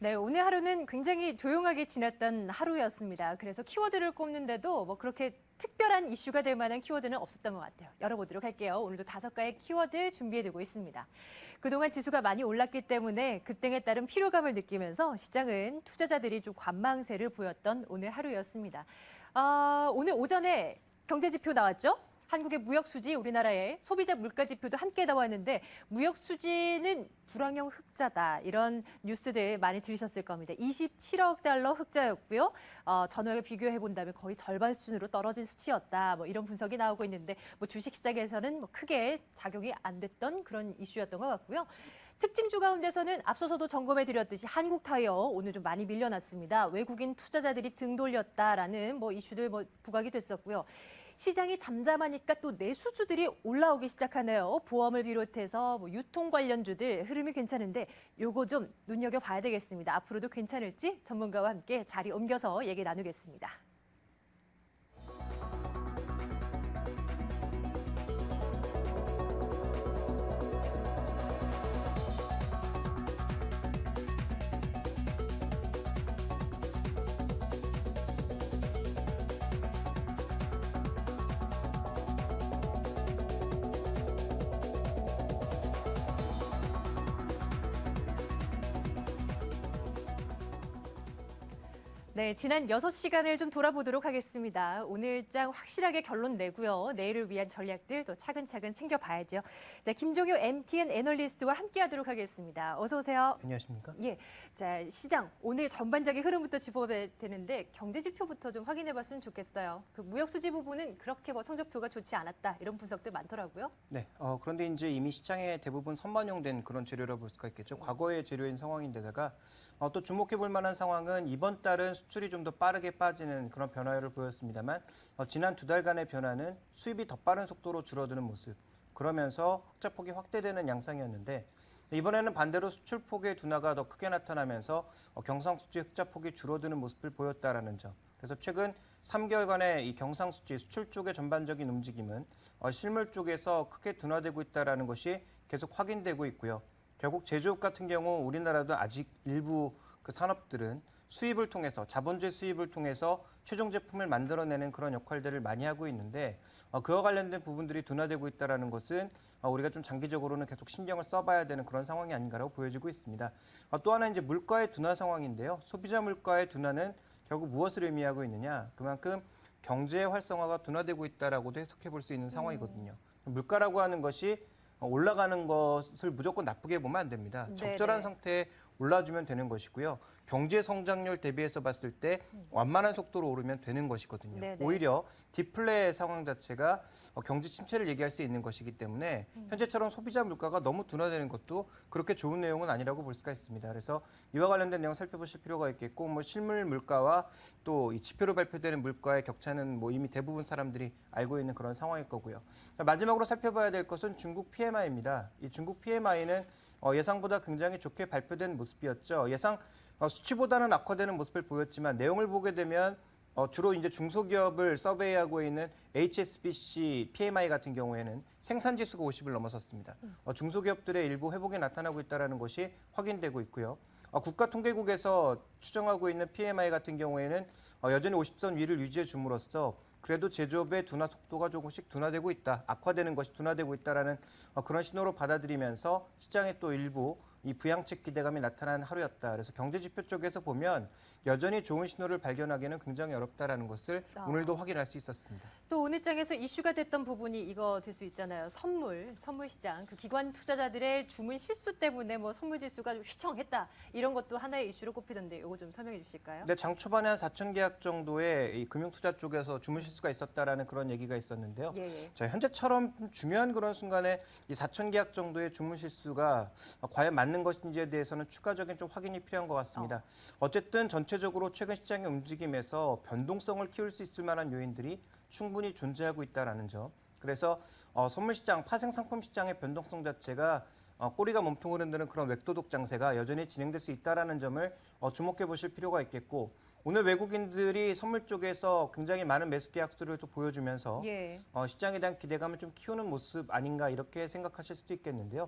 네, 오늘 하루는 굉장히 조용하게 지났던 하루였습니다. 그래서 키워드를 꼽는데도 뭐 그렇게 특별한 이슈가 될 만한 키워드는 없었던 것 같아요. 열어보도록 할게요. 오늘도 5가의 키워드 준비해두고 있습니다. 그동안 지수가 많이 올랐기 때문에 급등에 따른 피로감을 느끼면서 시장은 투자자들이 좀 관망세를 보였던 오늘 하루였습니다. 오늘 오전에 경제지표 나왔죠? 한국의 무역수지, 우리나라의 소비자 물가지표도 함께 나왔는데 무역수지는 불황형 흑자다. 이런 뉴스들 많이 들으셨을 겁니다. 27억 달러 흑자였고요. 전월에 비교해본다면 거의 절반 수준으로 떨어진 수치였다. 뭐 이런 분석이 나오고 있는데 뭐 주식시장에서는 뭐 크게 작용이 안 됐던 그런 이슈였던 것 같고요. 특징주 가운데서는 앞서서도 점검해드렸듯이 한국타이어 오늘 좀 많이 밀려났습니다. 외국인 투자자들이 등 돌렸다라는 뭐 이슈들 뭐 부각이 됐었고요. 시장이 잠잠하니까 또 내수주들이 올라오기 시작하네요. 보험을 비롯해서 뭐 유통 관련주들 흐름이 괜찮은데 요거 좀 눈여겨봐야 되겠습니다. 앞으로도 괜찮을지 전문가와 함께 자리 옮겨서 얘기 나누겠습니다. 네, 지난 6시간을 좀 돌아보도록 하겠습니다. 오늘장 확실하게 결론 내고요. 내일을 위한 전략들 또 차근차근 챙겨봐야죠. 자, 김종효 MTN 애널리스트와 함께하도록 하겠습니다. 어서 오세요. 안녕하십니까? 예, 자 시장 오늘 전반적인 흐름부터 짚어봐야 되는데 경제 지표부터 좀 확인해봤으면 좋겠어요. 그 무역 수지 부분은 그렇게 뭐 성적표가 좋지 않았다 이런 분석들 많더라고요. 네, 그런데 이제 이미 시장에 대부분 선반영된 그런 재료라고 볼 수가 있겠죠. 과거의 재료인 상황인데다가 또 주목해 볼 만한 상황은 이번 달은 수출이 좀 더 빠르게 빠지는 그런 변화를 보였습니다만 지난 2달간의 변화는 수입이 더 빠른 속도로 줄어드는 모습. 그러면서 흑자폭이 확대되는 양상이었는데 이번에는 반대로 수출폭의 둔화가 더 크게 나타나면서 경상수지 흑자폭이 줄어드는 모습을 보였다라는 점. 그래서 최근 3개월간의 이 경상수지 수출 쪽의 전반적인 움직임은 실물 쪽에서 크게 둔화되고 있다라는 것이 계속 확인되고 있고요. 결국 제조업 같은 경우 우리나라도 아직 일부 그 산업들은 수입을 통해서 자본주의 수입을 통해서 최종 제품을 만들어내는 그런 역할들을 많이 하고 있는데 그와 관련된 부분들이 둔화되고 있다는 것은 우리가 좀 장기적으로는 계속 신경을 써봐야 되는 그런 상황이 아닌가라고 보여지고 있습니다. 또 하나 이제 물가의 둔화 상황인데요. 소비자 물가의 둔화는 결국 무엇을 의미하고 있느냐? 그만큼 경제 활성화가 둔화되고 있다라고도 해석해 볼 수 있는 상황이거든요. 물가라고 하는 것이 올라가는 것을 무조건 나쁘게 보면 안 됩니다. 적절한 상태에 올라주면 되는 것이고요. 경제 성장률 대비해서 봤을 때 완만한 속도로 오르면 되는 것이거든요. 네네. 오히려 디플레 상황 자체가 경제 침체를 얘기할 수 있는 것이기 때문에 현재처럼 소비자 물가가 너무 둔화되는 것도 그렇게 좋은 내용은 아니라고 볼 수가 있습니다. 그래서 이와 관련된 내용 살펴보실 필요가 있겠고 뭐 실물 물가와 또 이 지표로 발표되는 물가의 격차는 뭐 이미 대부분 사람들이 알고 있는 그런 상황일 거고요. 마지막으로 살펴봐야 될 것은 중국 PMI입니다. 이 중국 PMI는 예상보다 굉장히 좋게 발표된 모습이었죠. 예상 수치보다는 악화되는 모습을 보였지만 내용을 보게 되면 주로 이제 중소기업을 서베이하고 있는 HSBC PMI 같은 경우에는 생산 지수가 50을 넘어섰습니다. 중소기업들의 일부 회복이 나타나고 있다는 것이 확인되고 있고요. 국가통계국에서 추정하고 있는 PMI 같은 경우에는 여전히 50선 위를 유지해 줌으로써 그래도 제조업의 둔화 속도가 조금씩 둔화되고 있다, 악화되는 것이 둔화되고 있다라는 그런 신호로 받아들이면서 시장에 또 일부 이 부양책 기대감이 나타난 하루였다. 그래서 경제지표 쪽에서 보면 여전히 좋은 신호를 발견하기는 굉장히 어렵다라는 것을 오늘도 확인할 수 있었습니다. 또 오늘 장에서 이슈가 됐던 부분이 이거 될 수 있잖아요. 선물 시장. 그 기관 투자자들의 주문 실수 때문에 뭐 선물 지수가 휘청했다. 이런 것도 하나의 이슈로 꼽히던데 이거 좀 설명해 주실까요? 네, 장 초반에 한 4천 계약 정도의 이 금융투자 쪽에서 주문 실수가 있었다라는 그런 얘기가 있었는데요. 예. 자, 현재처럼 중요한 그런 순간에 이 4천 계약 정도의 주문 실수가 과연 맞는 것인지에 대해서는 추가적인 좀 확인이 필요한 것 같습니다. 어쨌든 전체적으로 최근 시장의 움직임에서 변동성을 키울 수 있을 만한 요인들이 충분히 존재하고 있다는 점. 그래서 선물시장, 파생상품 시장의 변동성 자체가 꼬리가 몸통 흐른다는 그런 웹도독 장세가 여전히 진행될 수 있다는 점을 주목해 보실 필요가 있겠고 오늘 외국인들이 선물 쪽에서 굉장히 많은 매수 계약수를 또 보여주면서 예. 시장에 대한 기대감을 좀 키우는 모습 아닌가 이렇게 생각하실 수도 있겠는데요.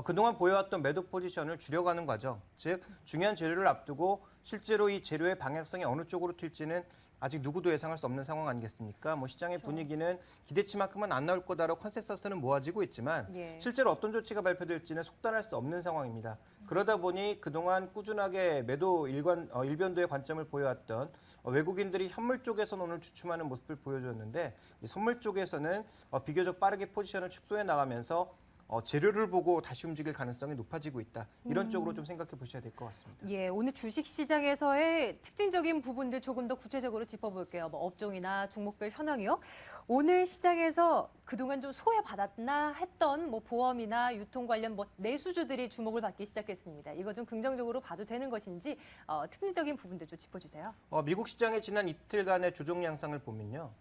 그동안 보여왔던 매도 포지션을 줄여가는 과정, 즉 중요한 재료를 앞두고 실제로 이 재료의 방향성이 어느 쪽으로 튈지는 아직 누구도 예상할 수 없는 상황 아니겠습니까? 뭐 시장의 그렇죠. 분위기는 기대치만큼은 안 나올 거다라고 컨센서스는 모아지고 있지만 예. 실제로 어떤 조치가 발표될지는 속단할 수 없는 상황입니다. 그러다 보니 그동안 꾸준하게 매도 일변도의 관점을 보여왔던 외국인들이 현물 쪽에서는 오늘 주춤하는 모습을 보여줬는데 이 선물 쪽에서는 비교적 빠르게 포지션을 축소해 나가면서 재료를 보고 다시 움직일 가능성이 높아지고 있다. 이런 쪽으로 좀 생각해 보셔야 될 것 같습니다. 예, 오늘 주식 시장에서의 특징적인 부분들 조금 더 구체적으로 짚어볼게요. 뭐 업종이나 종목별 현황이요. 오늘 시장에서 그동안 좀 소외받았나 했던 뭐 보험이나 유통 관련 뭐 내수주들이 주목을 받기 시작했습니다. 이거 좀 긍정적으로 봐도 되는 것인지 특징적인 부분들 좀 짚어주세요. 미국 시장의 지난 이틀간의 조정 양상을 보면요.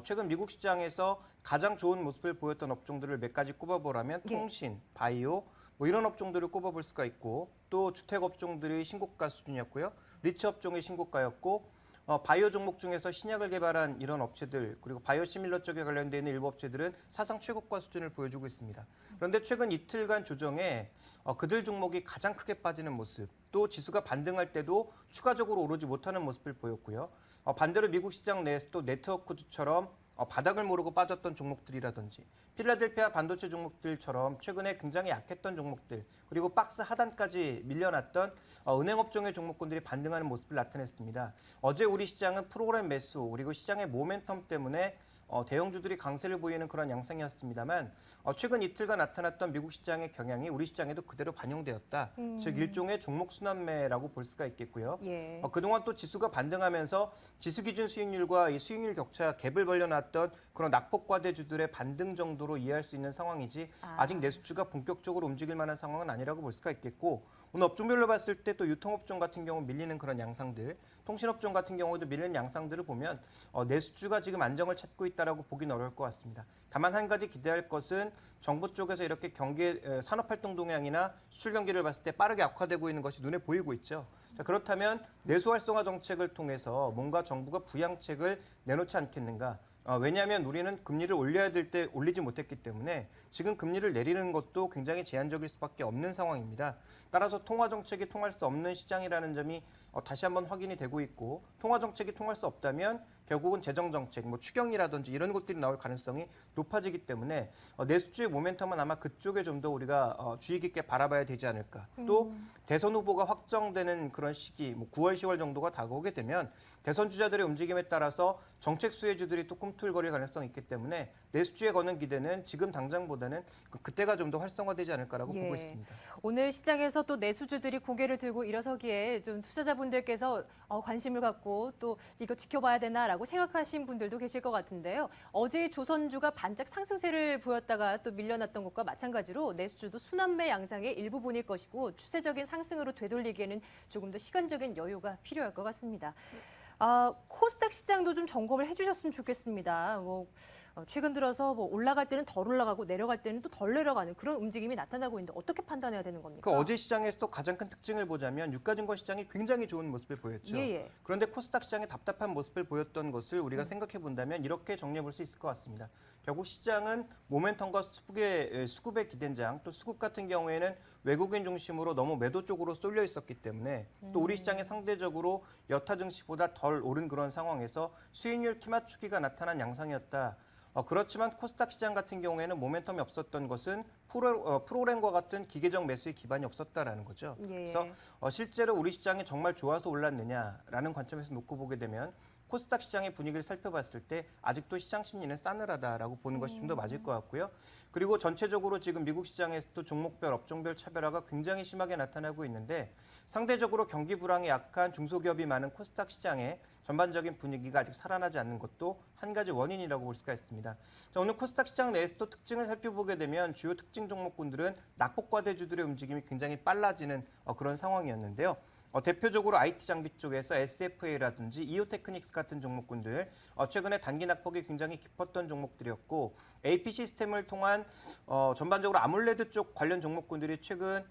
최근 미국 시장에서 가장 좋은 모습을 보였던 업종들을 몇 가지 꼽아보라면 예. 통신, 바이오 뭐 이런 업종들을 꼽아볼 수가 있고 또 주택 업종들이 신고가 수준이었고요. 리츠 업종이 신고가였고 바이오 종목 중에서 신약을 개발한 이런 업체들 그리고 바이오시밀러 쪽에 관련되어 있는 일부 업체들은 사상 최고가 수준을 보여주고 있습니다. 그런데 최근 이틀간 조정에 그들 종목이 가장 크게 빠지는 모습 또 지수가 반등할 때도 추가적으로 오르지 못하는 모습을 보였고요. 반대로 미국 시장 내에서 또 네트워크주처럼 바닥을 모르고 빠졌던 종목들이라든지 필라델피아 반도체 종목들처럼 최근에 굉장히 약했던 종목들 그리고 박스 하단까지 밀려났던 은행 업종의 종목군들이 반등하는 모습을 나타냈습니다. 어제 우리 시장은 프로그램 매수 그리고 시장의 모멘텀 때문에 대형주들이 강세를 보이는 그런 양상이었습니다만 최근 이틀간 나타났던 미국 시장의 경향이 우리 시장에도 그대로 반영되었다. 즉 일종의 종목 순환매라고 볼 수가 있겠고요. 예. 그동안 또 지수가 반등하면서 지수 기준 수익률과 이 수익률 격차 갭을 벌려놨던 그런 낙폭과대주들의 반등 정도로 이해할 수 있는 상황이지 아직 내수주가 본격적으로 움직일 만한 상황은 아니라고 볼 수가 있겠고 오늘 업종별로 봤을 때 또 유통업종 같은 경우 밀리는 그런 양상들 통신업종 같은 경우도 밀리는 양상들을 보면 내수주가 지금 안정을 찾고 있다라고 보기는 어려울 것 같습니다. 다만 한 가지 기대할 것은 정부 쪽에서 이렇게 경기 산업활동 동향이나 수출 경기를 봤을 때 빠르게 악화되고 있는 것이 눈에 보이고 있죠. 자, 그렇다면 내수 활성화 정책을 통해서 뭔가 정부가 부양책을 내놓지 않겠는가? 왜냐하면 우리는 금리를 올려야 될 때 올리지 못했기 때문에 지금 금리를 내리는 것도 굉장히 제한적일 수밖에 없는 상황입니다. 따라서 통화 정책이 통할 수 없는 시장이라는 점이 다시 한번 확인이 되고 있고 통화 정책이 통할 수 없다면 결국은 재정 정책, 뭐 추경이라든지 이런 것들이 나올 가능성이 높아지기 때문에 내수주의 모멘텀은 아마 그쪽에 좀 더 우리가 주의 깊게 바라봐야 되지 않을까. 또 대선 후보가 확정되는 그런 시기, 뭐 9월, 10월 정도가 다가오게 되면 대선 주자들의 움직임에 따라서 정책 수혜주들이 또 꿈틀거릴 가능성이 있기 때문에 내수주에 거는 기대는 지금 당장보다는 그때가 좀 더 활성화되지 않을까라고 예. 보고 있습니다. 오늘 시장에서 또 내수주들이 고개를 들고 일어서기에 좀 투자자분들께서 관심을 갖고 또 이거 지켜봐야 되나라고 생각하신 분들도 계실 것 같은데요. 어제 조선주가 반짝 상승세를 보였다가 또 밀려났던 것과 마찬가지로 내수주도 순환매 양상의 일부분일 것이고 추세적인 상승으로 되돌리기에는 조금 더 시간적인 여유가 필요할 것 같습니다. 코스닥 시장도 좀 점검을 해주셨으면 좋겠습니다. 최근 들어서 올라갈 때는 덜 올라가고 내려갈 때는 또 덜 내려가는 그런 움직임이 나타나고 있는데 어떻게 판단해야 되는 겁니까? 어제 시장에서 또 가장 큰 특징을 보자면 유가증권 시장이 굉장히 좋은 모습을 보였죠. 예. 그런데 코스닥 시장의 답답한 모습을 보였던 것을 우리가 생각해 본다면 이렇게 정리해 볼 수 있을 것 같습니다. 결국 시장은 모멘텀과 수급에 기댄 장, 또 수급 같은 경우에는 외국인 중심으로 너무 매도 쪽으로 쏠려 있었기 때문에 또 우리 시장이 상대적으로 여타 증시보다 덜 오른 그런 상황에서 수익률 키 맞추기가 나타난 양상이었다. 그렇지만 코스닥 시장 같은 경우에는 모멘텀이 없었던 것은 프로그램과 같은 기계적 매수의 기반이 없었다라는 거죠. 예. 그래서 실제로 우리 시장이 정말 좋아서 올랐느냐라는 관점에서 놓고 보게 되면 코스닥 시장의 분위기를 살펴봤을 때 아직도 시장 심리는 싸늘하다라고 보는 것이 좀 더 맞을 것 같고요. 그리고 전체적으로 지금 미국 시장에서도 종목별, 업종별 차별화가 굉장히 심하게 나타나고 있는데 상대적으로 경기 불황이 약한 중소기업이 많은 코스닥 시장의 전반적인 분위기가 아직 살아나지 않는 것도 한 가지 원인이라고 볼 수가 있습니다. 자, 오늘 코스닥 시장 내에서 또 특징을 살펴보게 되면 주요 특징 종목군들은 낙폭과대주들의 움직임이 굉장히 빨라지는 그런 상황이었는데요. 대표적으로 IT 장비 쪽에서 SFA라든지 이오테크닉스 같은 종목군들 최근에 단기 낙폭이 굉장히 깊었던 종목들이었고 AP 시스템을 통한 전반적으로 아몰레드 쪽 관련 종목군들이 최근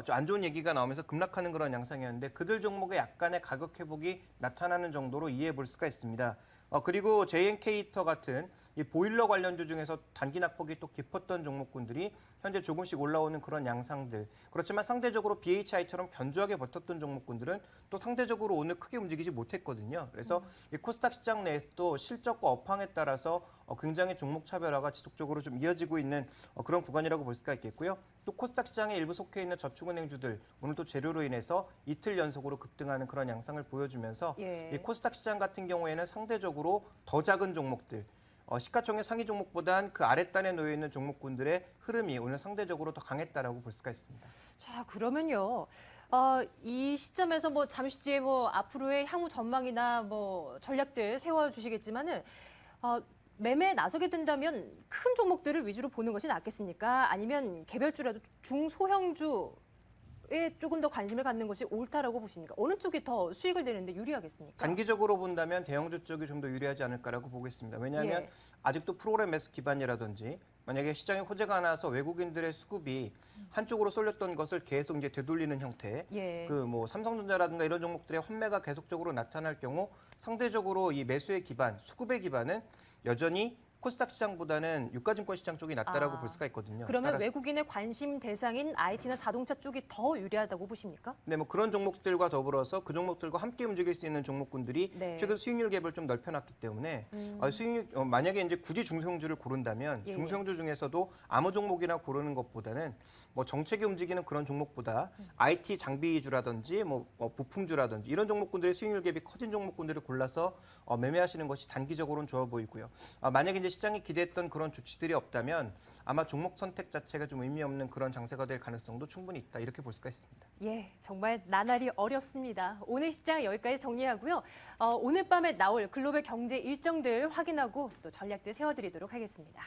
좀 안 좋은 얘기가 나오면서 급락하는 그런 양상이었는데 그들 종목의 약간의 가격 회복이 나타나는 정도로 이해해 볼 수가 있습니다. 그리고 JNK터 같은 이 보일러 관련주 중에서 단기 낙폭이 또 깊었던 종목군들이 현재 조금씩 올라오는 그런 양상들. 그렇지만 상대적으로 BHI처럼 견조하게 버텼던 종목군들은 또 상대적으로 오늘 크게 움직이지 못했거든요. 그래서 이 코스닥 시장 내에서도 실적과 업황에 따라서 굉장히 종목 차별화가 지속적으로 좀 이어지고 있는 그런 구간이라고 볼 수가 있겠고요. 또 코스닥 시장에 일부 속해 있는 저축은행주들 오늘 또 재료로 인해서 이틀 연속으로 급등하는 그런 양상을 보여주면서 예. 이 코스닥 시장 같은 경우에는 상대적으로 더 작은 종목들 시가총액 상위 종목보단 그 아랫단에 놓여 있는 종목군들의 흐름이 오늘 상대적으로 더 강했다라고 볼 수가 있습니다. 자, 그러면요. 이 시점에서 뭐 잠시 뒤에 뭐 앞으로의 향후 전망이나 뭐 전략들 세워주시겠지만은 매매에 나서게 된다면 큰 종목들을 위주로 보는 것이 낫겠습니까? 아니면 개별주라도 중소형주에 조금 더 관심을 갖는 것이 옳다라고 보십니까? 어느 쪽이 더 수익을 내는데 유리하겠습니까? 단기적으로 본다면 대형주 쪽이 좀 더 유리하지 않을까라고 보겠습니다. 왜냐하면 예. 아직도 프로그램 매수 기반이라든지 만약에 시장에 호재가 나서 외국인들의 수급이 한쪽으로 쏠렸던 것을 계속 이제 되돌리는 형태, 예. 그 뭐 삼성전자라든가 이런 종목들의 환매가 계속적으로 나타날 경우 상대적으로 이 매수의 기반, 수급의 기반은 여전히 코스닥 시장보다는 유가증권 시장 쪽이 낫다라고 볼 수가 있거든요. 그러면 따라서 외국인의 관심 대상인 IT나 자동차 쪽이 더 유리하다고 보십니까? 네, 뭐 그런 종목들과 더불어서 그 종목들과 함께 움직일 수 있는 종목군들이 네. 최근 수익률 갭을 좀 넓혀놨기 때문에 수익률 만약에 이제 굳이 중소형주를 고른다면 예, 예. 중소형주 중에서도 아무 종목이나 고르는 것보다는 뭐 정책이 움직이는 그런 종목보다 IT 장비 위주라든지 뭐 부품주라든지 이런 종목군들의 수익률 갭이 커진 종목군들을 골라서 매매하시는 것이 단기적으로는 좋아 보이고요. 만약에 이제 시장이 기대했던 그런 조치들이 없다면 아마 종목 선택 자체가 좀 의미 없는 그런 장세가 될 가능성도 충분히 있다 이렇게 볼 수가 있습니다. 예, 정말 나날이 어렵습니다. 오늘 시장 여기까지 정리하고요. 오늘 밤에 나올 글로벌 경제 일정들 확인하고 또 전략들 세워드리도록 하겠습니다.